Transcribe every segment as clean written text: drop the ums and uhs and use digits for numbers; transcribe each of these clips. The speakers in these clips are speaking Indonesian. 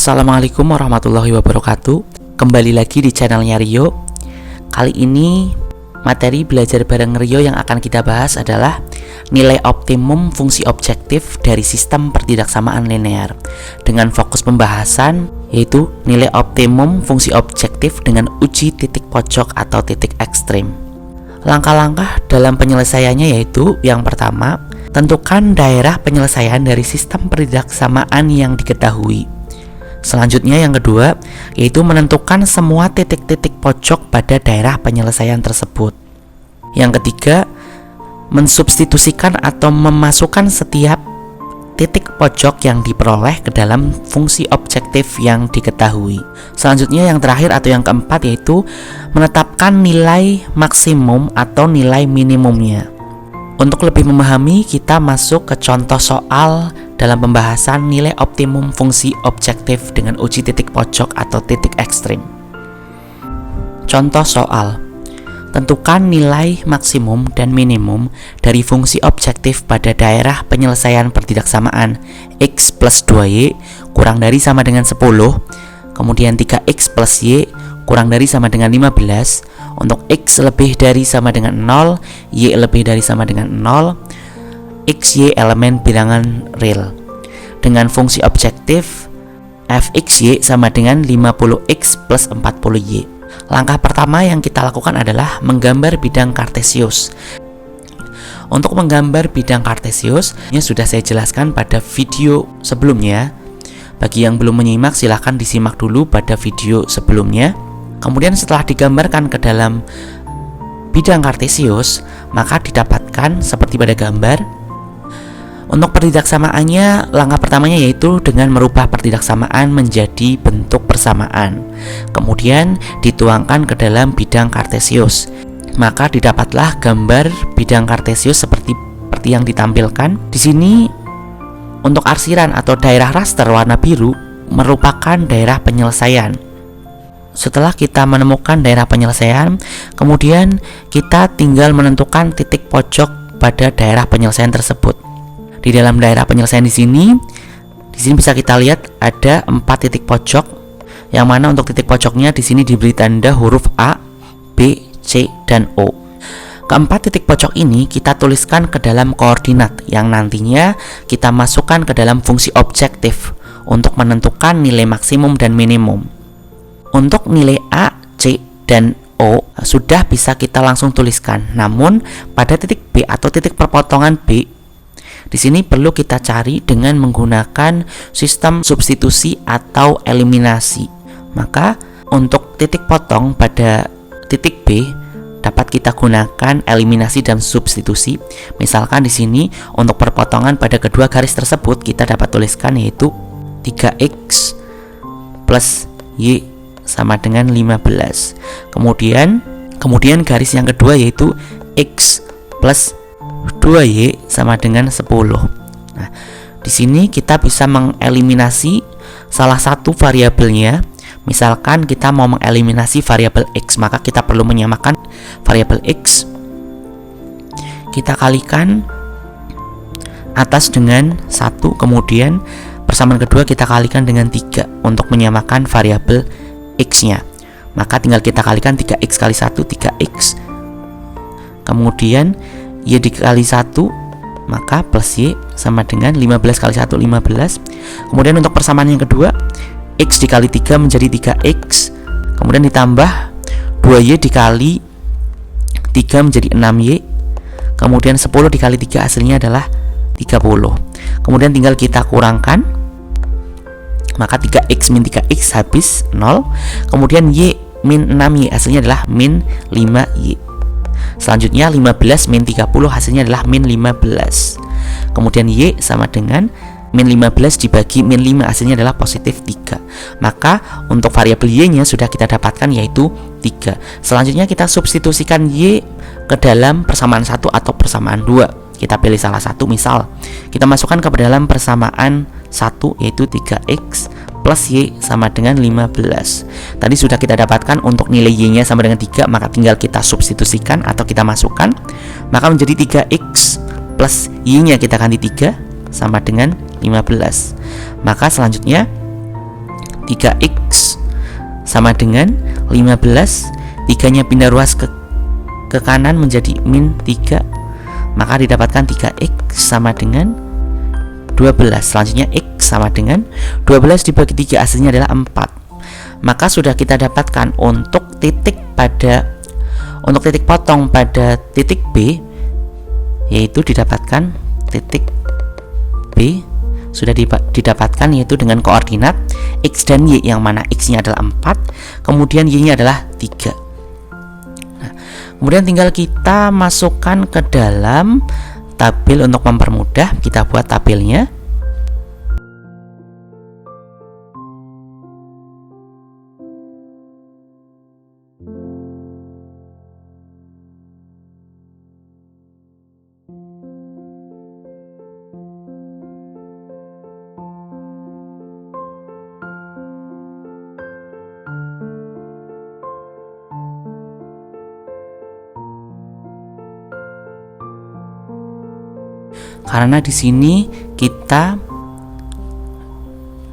Assalamualaikum warahmatullahi wabarakatuh. Kembali lagi di channelnya Rio. Kali ini materi belajar bareng Rio yang akan kita bahas adalah nilai optimum fungsi objektif dari sistem pertidaksamaan linear, dengan fokus pembahasan yaitu nilai optimum fungsi objektif dengan uji titik pojok atau titik ekstrim. Langkah-langkah dalam penyelesaiannya yaitu yang pertama, tentukan daerah penyelesaian dari sistem pertidaksamaan yang diketahui. Selanjutnya yang kedua, yaitu menentukan semua titik-titik pojok pada daerah penyelesaian tersebut. Yang ketiga, mensubstitusikan atau memasukkan setiap titik pojok yang diperoleh ke dalam fungsi objektif yang diketahui. Selanjutnya yang terakhir atau yang keempat yaitu menetapkan nilai maksimum atau nilai minimumnya. Untuk lebih memahami, kita masuk ke contoh soal dalam pembahasan nilai optimum fungsi objektif dengan uji titik pojok atau titik ekstrim. Contoh soal: tentukan nilai maksimum dan minimum dari fungsi objektif pada daerah penyelesaian pertidaksamaan x plus 2y kurang dari sama dengan 10, kemudian 3x plus y kurang dari sama dengan 15, untuk x lebih dari sama dengan 0, y lebih dari sama dengan 0, x, y elemen bilangan real. Dengan fungsi objektif fxy sama dengan 50x plus 40y. Langkah pertama yang kita lakukan adalah menggambar bidang kartesius. Untuk menggambar bidang kartesius, ini sudah saya jelaskan pada video sebelumnya. Bagi yang belum menyimak, silahkan disimak dulu pada video sebelumnya. Kemudian setelah digambarkan ke dalam bidang kartesius, maka didapatkan seperti pada gambar. Untuk pertidaksamaannya, langkah pertamanya yaitu dengan merubah pertidaksamaan menjadi bentuk persamaan, kemudian dituangkan ke dalam bidang kartesius. Maka didapatlah gambar bidang kartesius seperti yang ditampilkan di sini. Untuk arsiran atau daerah raster warna biru merupakan daerah penyelesaian. Setelah kita menemukan daerah penyelesaian, kemudian kita tinggal menentukan titik pojok pada daerah penyelesaian tersebut. Di dalam daerah penyelesaian di sini bisa kita lihat ada 4 titik pojok, yang mana untuk titik pojoknya di sini diberi tanda huruf A, B, C, dan O. Keempat titik pojok ini kita tuliskan ke dalam koordinat yang nantinya kita masukkan ke dalam fungsi objektif untuk menentukan nilai maksimum dan minimum. Untuk nilai A, C, dan O sudah bisa kita langsung tuliskan. Namun pada titik B atau titik perpotongan B, di sini perlu kita cari dengan menggunakan sistem substitusi atau eliminasi. Maka untuk titik potong pada titik B dapat kita gunakan eliminasi dan substitusi. Misalkan di sini untuk perpotongan pada kedua garis tersebut kita dapat tuliskan yaitu 3x plus y sama dengan 15. Kemudian garis yang kedua yaitu x plus 2y sama dengan 10. Nah, di sini kita bisa mengeliminasi salah satu variabelnya. Misalkan kita mau mengeliminasi variabel x, maka kita perlu menyamakan variabel x. Kita kalikan atas dengan 1, kemudian persamaan kedua kita kalikan dengan 3 untuk menyamakan variabel x-nya. Maka tinggal kita kalikan 3x kali 1, 3x. Kemudian y dikali 1, maka plus y sama dengan 15 kali 1, 15. Kemudian untuk persamaan yang kedua, x dikali 3 menjadi 3x. Kemudian ditambah 2y dikali 3 menjadi 6y. Kemudian 10 dikali 3 hasilnya adalah 30. Kemudian tinggal kita kurangkan, maka 3x min 3x habis 0. Kemudian y min 6y hasilnya adalah min 5y. Selanjutnya 15 min 30 hasilnya adalah min 15. Kemudian y sama dengan min 15 dibagi min 5 hasilnya adalah positif 3. Maka untuk variabel y nya sudah kita dapatkan yaitu 3. Selanjutnya kita substitusikan y ke dalam persamaan 1 atau persamaan 2. Kita pilih salah satu, misal kita masukkan ke dalam persamaan 1 yaitu 3x plus y sama dengan 15. Tadi sudah kita dapatkan untuk nilai y nya sama dengan 3, maka tinggal kita substitusikan atau kita masukkan, maka menjadi 3x plus y nya kita ganti 3 sama dengan 15. Maka selanjutnya 3x sama dengan 15. 3-nya pindah ruas ke kanan menjadi min 3, maka didapatkan 3x sama dengan 12. Selanjutnya x sama dengan 12 dibagi 3, hasilnya adalah 4. Maka sudah kita dapatkan untuk titik potong pada titik B, yaitu didapatkan titik B sudah didapatkan, yaitu dengan koordinat x dan y, yang mana x-nya adalah 4, kemudian y-nya adalah 3. Nah, kemudian tinggal kita masukkan ke dalam tabel. Untuk mempermudah, kita buat tabelnya. Karena di sini kita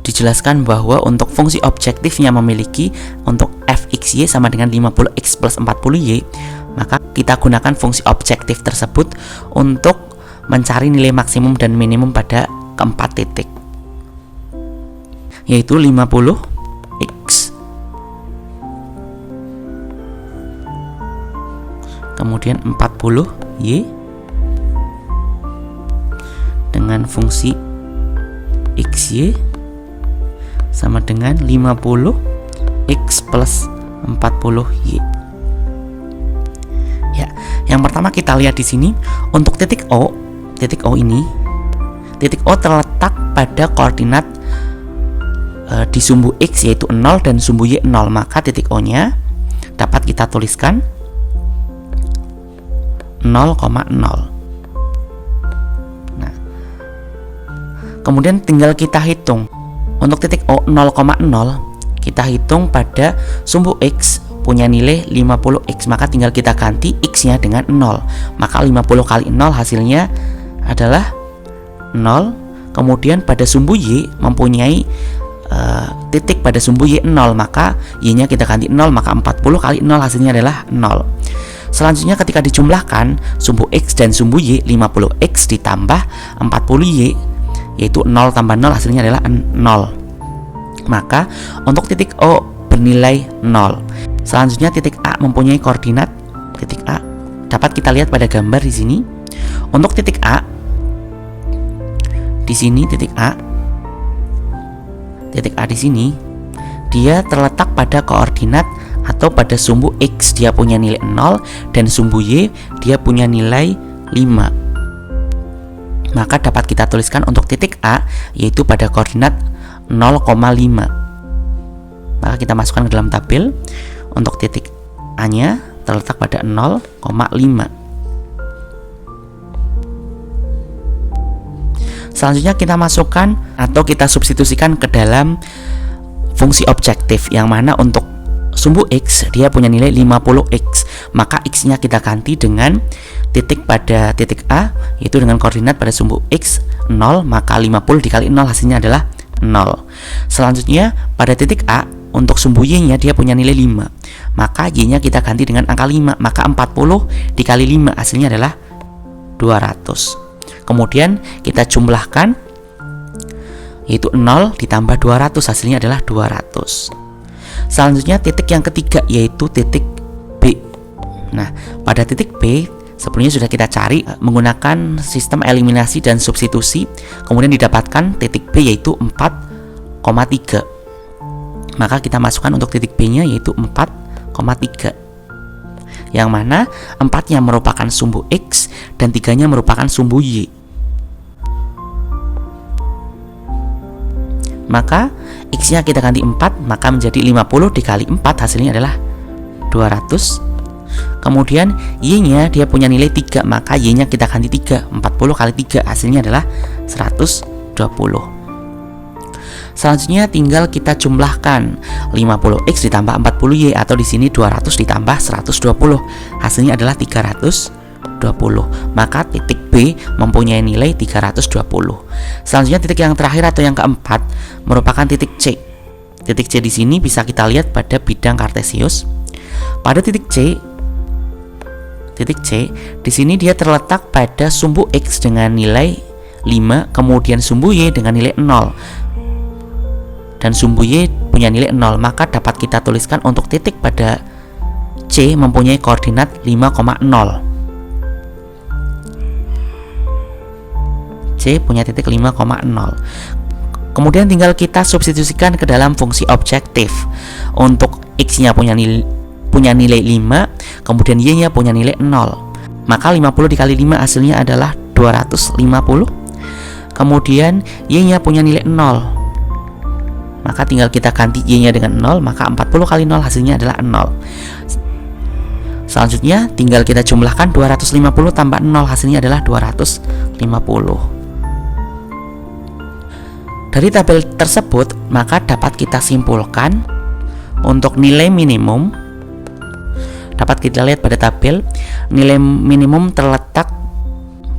dijelaskan bahwa untuk fungsi objektifnya memiliki untuk fxy sama dengan 50x plus 40y, maka kita gunakan fungsi objektif tersebut untuk mencari nilai maksimum dan minimum pada keempat titik, yaitu 50x kemudian 40y dengan fungsi xy sama dengan 50x plus 40y. Ya, yang pertama kita lihat di sini untuk titik O ini, titik O terletak pada koordinat di sumbu x yaitu 0 dan sumbu y 0, maka titik O-nya dapat kita tuliskan 0,0. Kemudian tinggal kita hitung untuk titik O 0,0, kita hitung pada sumbu x punya nilai 50x, maka tinggal kita ganti x-nya dengan 0, maka 50 kali 0 hasilnya adalah 0. Kemudian pada sumbu y mempunyai titik pada sumbu y 0, maka y-nya kita ganti 0, maka 40 kali 0 hasilnya adalah 0. Selanjutnya ketika dijumlahkan sumbu x dan sumbu y, 50x ditambah 40y, yaitu 0 tambah 0 hasilnya adalah 0. Maka untuk titik O bernilai 0. Selanjutnya titik A mempunyai koordinat titik A. Dapat kita lihat pada gambar di sini. Untuk titik A, di sini titik A di sini dia terletak pada koordinat atau pada sumbu x, dia punya nilai 0, dan sumbu y dia punya nilai 5. Maka dapat kita tuliskan untuk titik A yaitu pada koordinat 0,5. Maka kita masukkan ke dalam tabel. Untuk titik A-nya terletak pada 0,5. Selanjutnya kita masukkan atau kita substitusikan ke dalam fungsi objektif, yang mana untuk sumbu x dia punya nilai 50x, maka x-nya kita ganti dengan titik pada titik A yaitu dengan koordinat pada sumbu x 0, maka 50 dikali 0 hasilnya adalah 0. Selanjutnya pada titik A untuk sumbu y-nya dia punya nilai 5, maka y-nya kita ganti dengan angka 5, maka 40 dikali 5 hasilnya adalah 200. Kemudian kita jumlahkan yaitu 0 ditambah 200 hasilnya adalah 200. Selanjutnya titik yang ketiga yaitu titik B. Nah, pada titik B sebelumnya sudah kita cari menggunakan sistem eliminasi dan substitusi, kemudian didapatkan titik B yaitu 4,3. Maka kita masukkan untuk titik B-nya yaitu 4,3, yang mana 4-nya merupakan sumbu X dan 3-nya merupakan sumbu Y. Maka X-nya kita ganti 4, maka menjadi 50 dikali 4 hasilnya adalah 200. Kemudian Y-nya dia punya nilai 3, maka Y-nya kita ganti 3, 40 kali 3 hasilnya adalah 120. Selanjutnya tinggal kita jumlahkan 50x ditambah 40y, atau di sini 200 ditambah 120, hasilnya adalah 320. Maka titik B mempunyai nilai 320. Selanjutnya titik yang terakhir atau yang keempat merupakan titik C. Titik C di sini bisa kita lihat pada bidang kartesius. Pada titik C di sini dia terletak pada sumbu X dengan nilai 5, kemudian sumbu Y dengan nilai 0. Dan sumbu Y punya nilai 0, maka dapat kita tuliskan untuk titik pada C mempunyai koordinat 5,0. C punya titik 5,0. Kemudian tinggal kita substitusikan ke dalam fungsi objektif. Untuk X-nya punya nilai 5, kemudian Y-nya punya nilai 0. Maka 50 dikali 5 hasilnya adalah 250. Kemudian Y-nya punya nilai 0. Maka tinggal kita ganti Y-nya dengan 0, maka 40 kali 0 hasilnya adalah 0. Selanjutnya tinggal kita jumlahkan 250 tambah 0, hasilnya adalah 250. Dari tabel tersebut, maka dapat kita simpulkan untuk nilai minimum. Dapat kita lihat pada tabel, nilai minimum terletak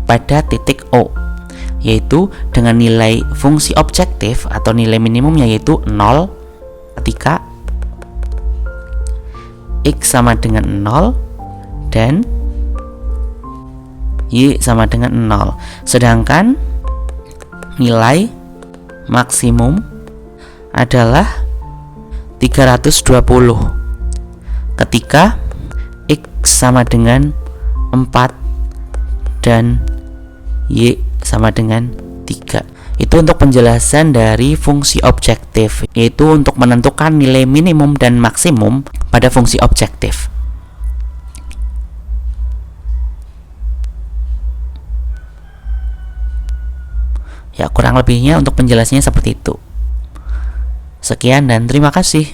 pada titik O, yaitu dengan nilai fungsi objektif atau nilai minimumnya yaitu 0 ketika X sama dengan 0 dan Y sama dengan 0. Sedangkan nilai maksimum adalah 320 ketika X sama dengan 4 dan Y sama dengan 3. Itu untuk penjelasan dari fungsi objektif, yaitu untuk menentukan nilai minimum dan maksimum pada fungsi objektif. Ya, kurang lebihnya untuk penjelasannya seperti itu. Sekian dan terima kasih.